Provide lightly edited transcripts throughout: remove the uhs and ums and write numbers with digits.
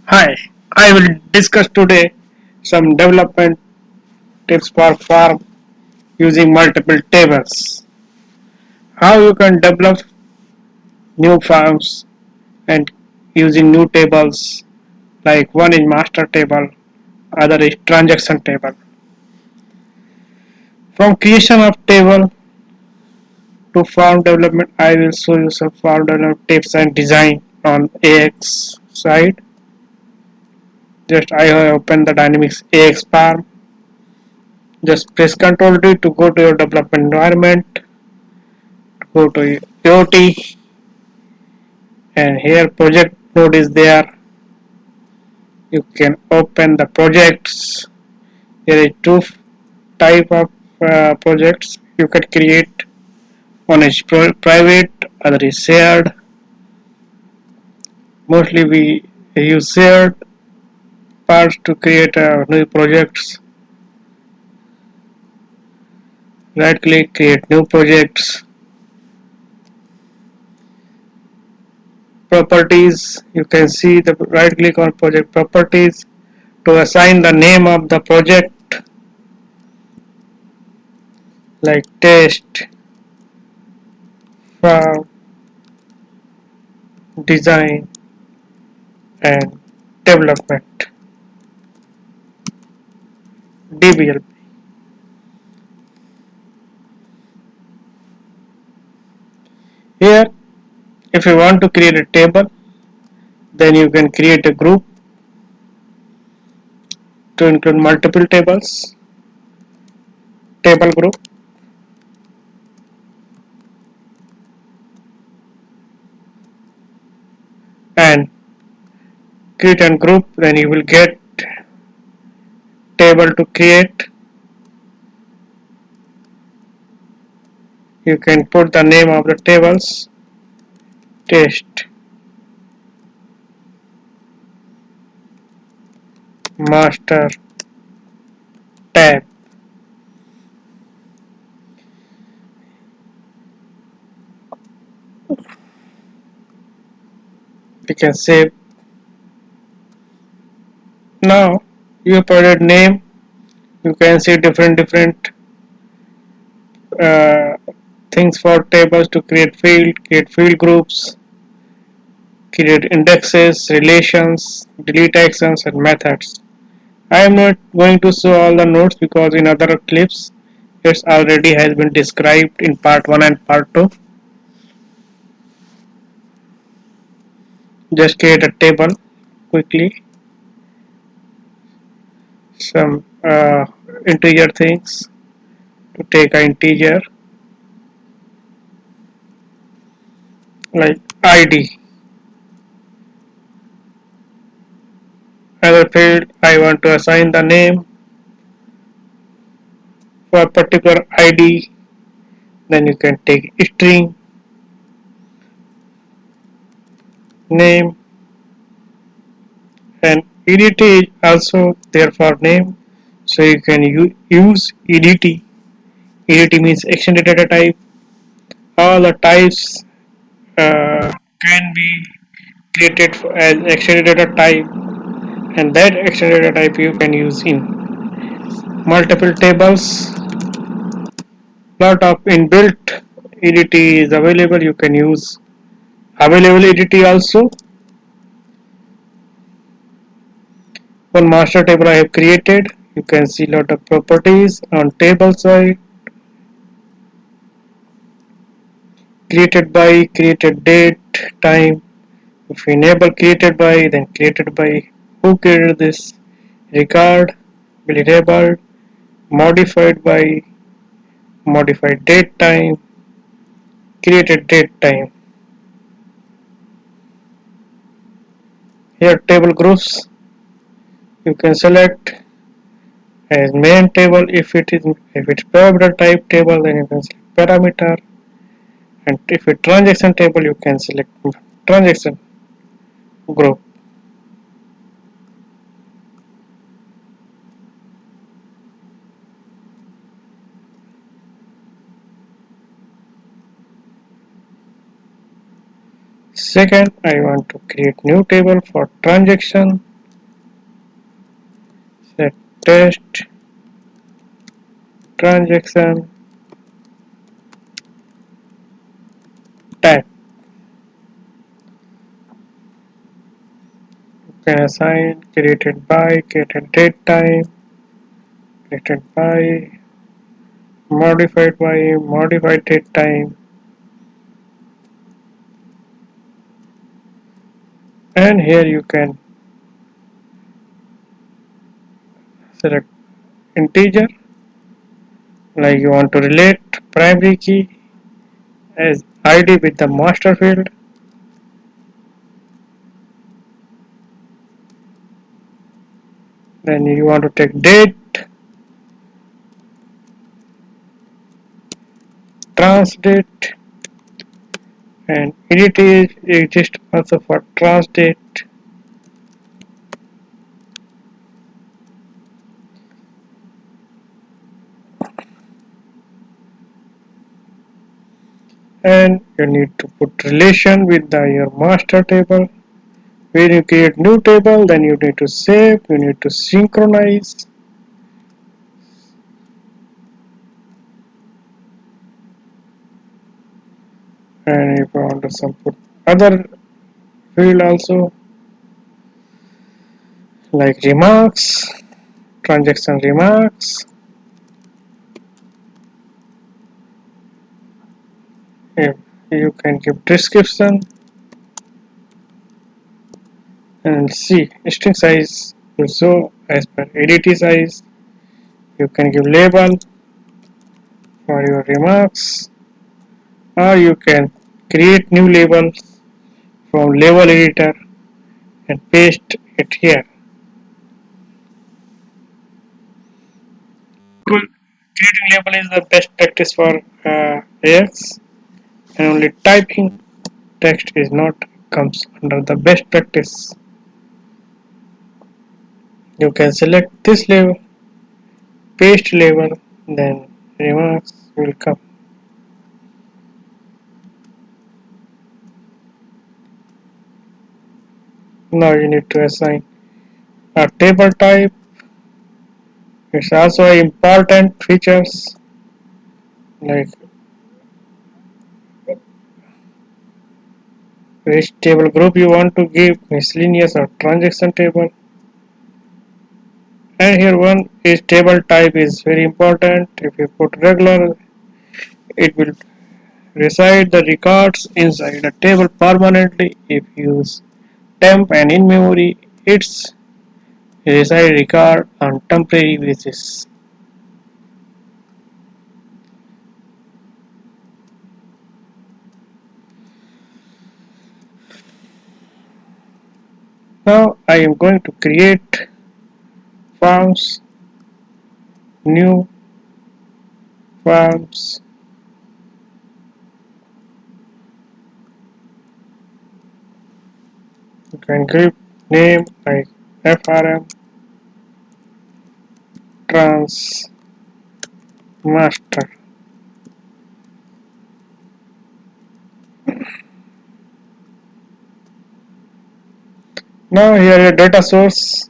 Hi, I will discuss today some development tips for farm using multiple tables. How you can develop new farms and using new tables like one is master table, other is transaction table. From creation of table to farm development, I will show you some farm development tips and design on AX side. Just I have opened the Dynamics AX farm. Just press Ctrl D to go to your development environment. Go to IoT and here project node is there. You can open the projects. There is two type of projects you can create. One is private, other is shared. Mostly we use shared parts to create new projects. Right click, create new projects. Properties, you can see the right click on project properties to assign the name of the project like test, farm, design and development DBL. Here if you want to create a table, then you can create a group to include multiple tables, table group, and create a group. Then you will get table to create. You can put the name of the tables, test, master, tab. You can save. Now you provided name. You can see different uh, things for tables to create field groups, create indexes, relations, delete actions and methods. I am not going to show all the nodes because in other clips it already has been described in part 1 and part 2. Just create a table quickly, some integer things to take an integer like ID. Other field I want to assign the name for a particular ID, then you can take string name and EDT is also there for name, so you can use EDT. EDT means extended data type. All the types can be created as extended data type, and that extended data type you can use in multiple tables. Lot of inbuilt EDT is available. You can use available EDT also. One master table I have created. You can see lot of properties on table side. Created by, created date, time. If we enable created by, then created by who created this, record, will enabled, modified by, modified date time, created date time. Here table groups, you can select as main table. If it's parameter type table, then you can select parameter, and if it's transaction table, you can select transaction group. Second, I want to create new table for transaction. Set test transaction type. You can assign created by, created date time, created by, modified by, modified date time, and here you can select integer, like you want to relate primary key as id with the master field. Then you want to take date, transdate, and edit is exists also for transdate. And you need to put relation with your master table. When you create new table, then you need to save, you need to synchronize, and if you want to some put other field also, like remarks, transaction remarks. If you can give description and see string size will show as per ADT size. You can give label for your remarks, or you can create new labels from label editor and paste it here. Creating label is the best practice for AX, and only typing text is not comes under the best practice. You can select this label, paste label, then remarks will come. Now you need to assign a table type. It's also important features like which table group you want to give, miscellaneous or transaction table. And here one is table type is very important. If you put regular, it will reside the records inside a table permanently. If you use temp and in memory, it's reside record on temporary basis. Now I am going to create forms, new forms. You can give name like FRM trans master. Now here a data source.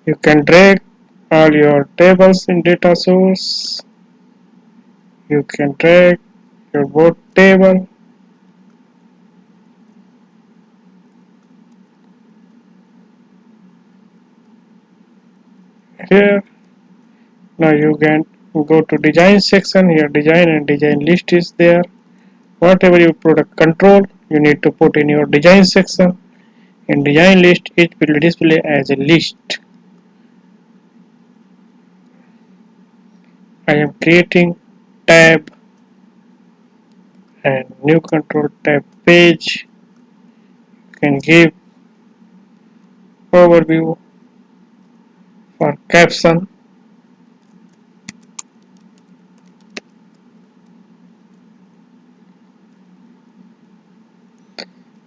You can drag all your tables in data source. You can drag your board table here. Now you can go to design section. Here design and design list is there. Whatever you put a control, you need to put in your design section. In design list, it will display as a list. I am creating tab and new control tab page. You can give overview for caption.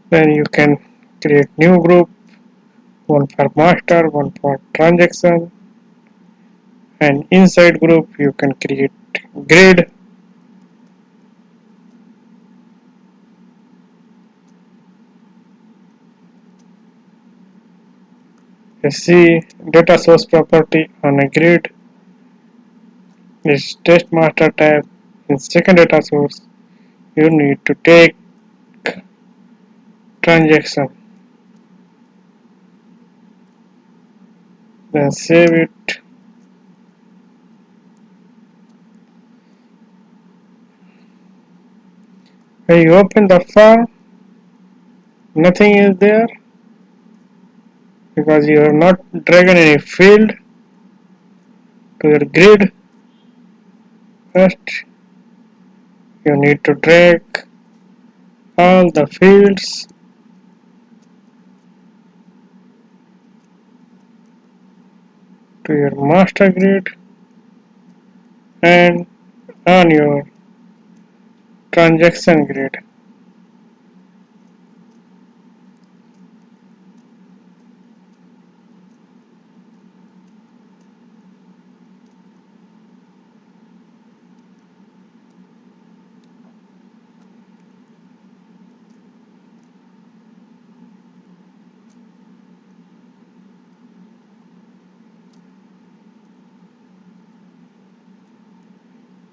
Then you can create new group, one for master, one for transaction, and inside group you can create grid. You see data source property on a grid is test master tab. In second data source, you need to take transaction, then save it. When you open the file, nothing is there because you have not dragged any field to your grid. First, you need to drag all the fields to your master grid and on your transaction grid.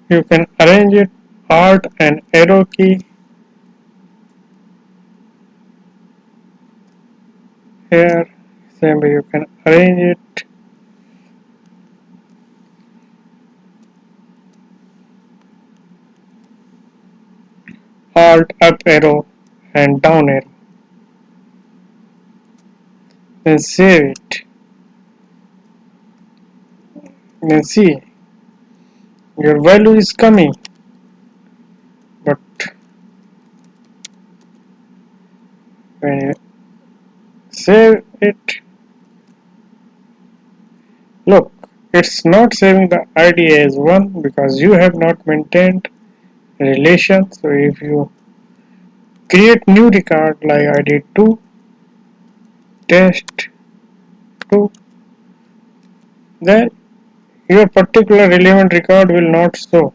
You can arrange it Alt and arrow key here. Same way you can arrange it Alt up arrow and down arrow. Then save it. Then see your value is coming, but when you save it, look, it's not saving the ID as 1 because you have not maintained a relation. So if you create new record like I did 2 test 2, then your particular relevant record will not show.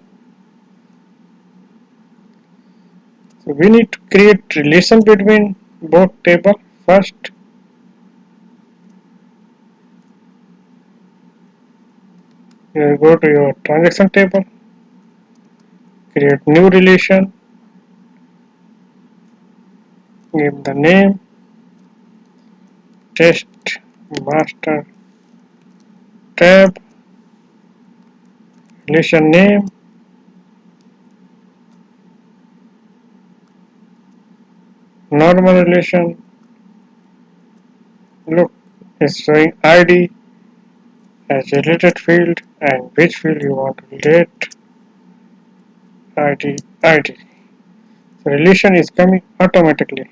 So we need to create relation between both table. First, you go to your transaction table, create new relation, give the name test master tab, relation name, normal relation. Look, it's showing ID as related field and which field you want to relate ID. So relation is coming automatically.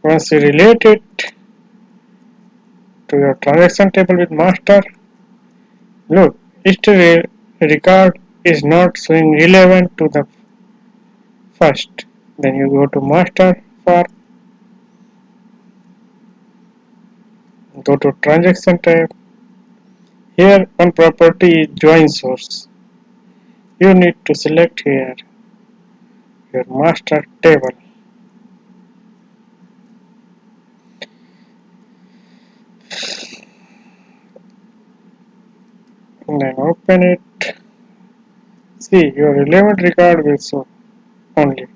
Once you relate it to your transaction table with master, look, history record is not showing relevant to the first. Then you go to master for, go to transaction tab. Here one property is join source. You need to select here your master table. And then open it. See, your relevant record will show only.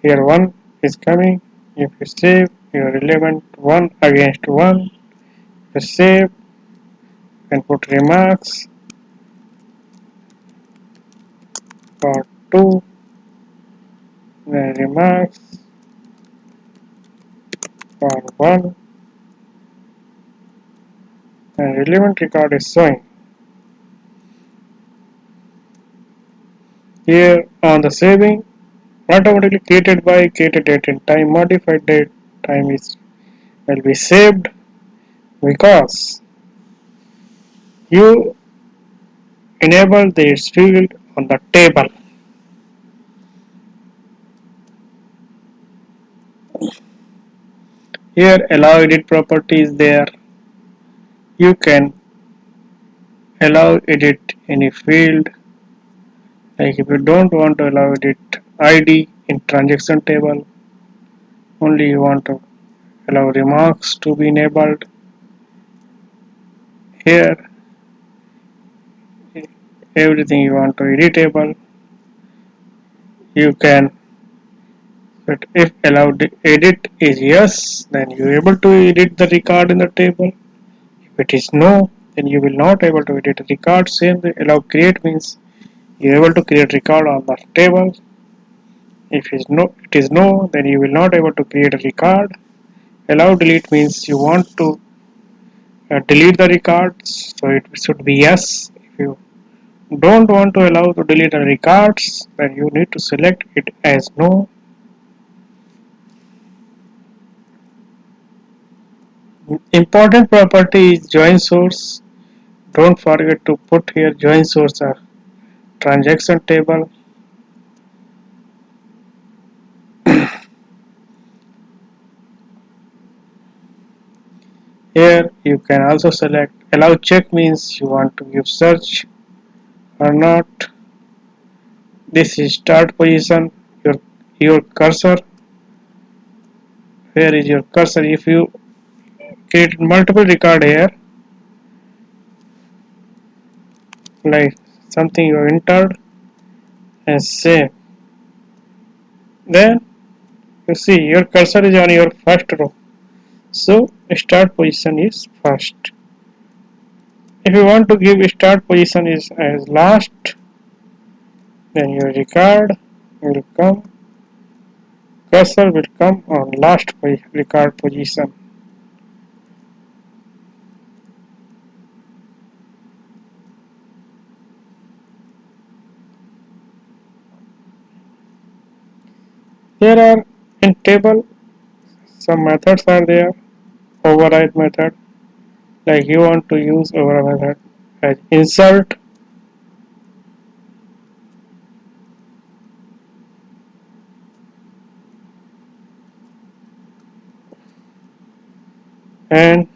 Here 1 is coming. If you save your relevant 1 against 1, you save and put remarks for 2, then remarks for 1, and relevant record is showing. Here on the saving, automatically created by created date and time, modified date time is will be saved because you enable this field on the table. Here allow edit property is there. You can allow edit any field, like if you don't want to allow edit ID in transaction table, only you want to allow remarks to be enabled, Here everything you want to editable, you can. But if allowed edit is yes, then you are able to edit the record in the table. If it is no, then you will not able to edit the record. Same way, allow create means you are able to create record on the table. If it is no, then you will not able to create a record. Allow delete means you want to delete the records, so it should be yes. If you don't want to allow to delete the records, then you need to select it as no. Important property is join source. Don't forget to put here join source or transaction table. Here you can also select allow check means you want to give search or not. This is start position. Your cursor. Where is your cursor? If you create multiple record here, like something you have entered and save, then you see your cursor is on your first row. So start position is first. If you want to give start position is as last, then your record will come, cursor will come on last record position. Here are in table some methods are there. Override method, like you want to use override method as insert, and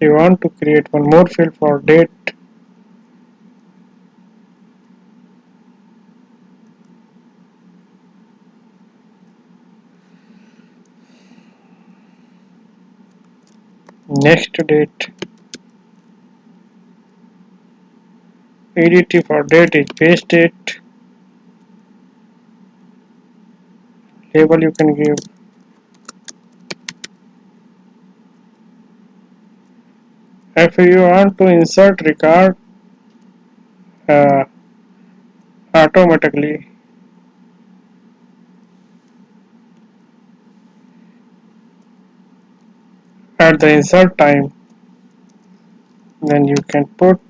you want to create one more field for date. Next date. EDT for date is base date. Label you can give. If you want to insert record uh, automatically, at the insert time, then you can put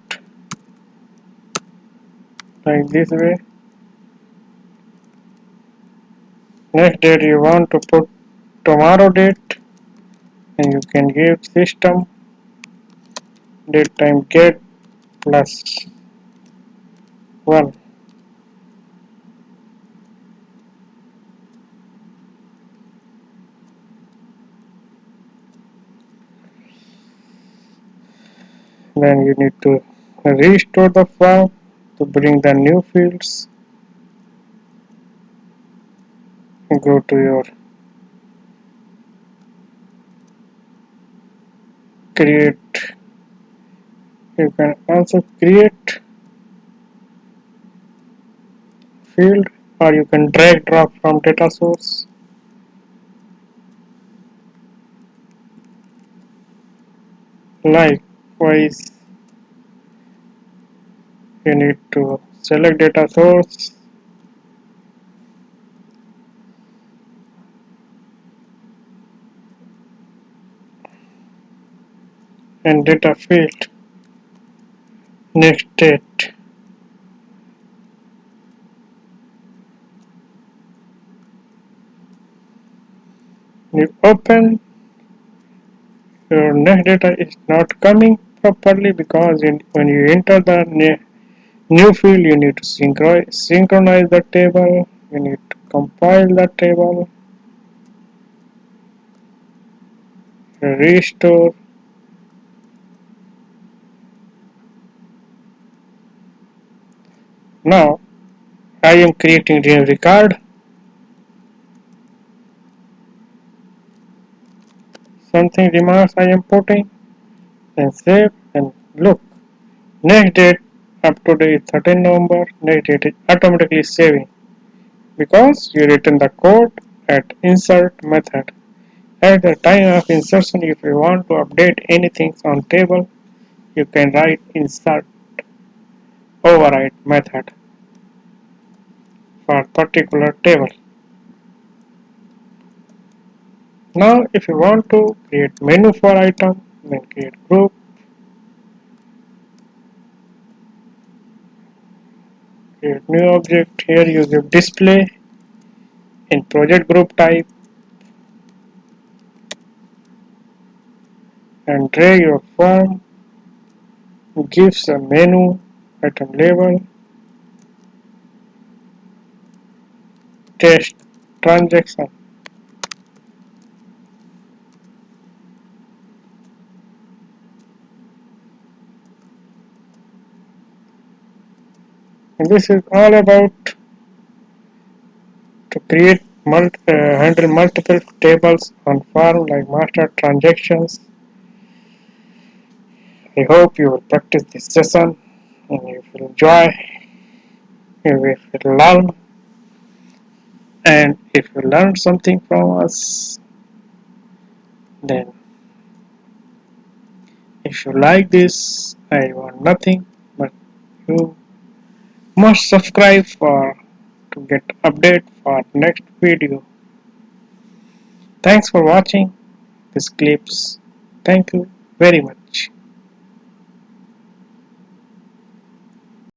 like this way. Next date you want to put tomorrow date, and you can give system date time get plus 1. Then you need to restore the form to bring the new fields. Go to your create. You can also create field, or you can drag drop from data source. Likewise, you need to select data source and data field. Next date. You open, your next data is not coming properly because when you enter the new field, you need to synchronize the table. You need to compile the table, restore. Now I am creating a record. Something remarks I am putting. and save and look. Next date up to date 13 November. Next date is automatically saving because you written the code at insert method. At the time of insertion, if you want to update anything on table, you can write insert override method for particular table. Now if you want to create menu for item, then create group, create new object. Here you give display in project group type and drag your form, gives a menu, item label, test transaction. And this is all about to create handle multiple tables on form like master transactions. I hope you will practice this session and you will enjoy, you will learn, and if you learn something from us, then if you like this, I want nothing but you must subscribe for to get update for next video. Thanks for watching these clips. Thank you very much.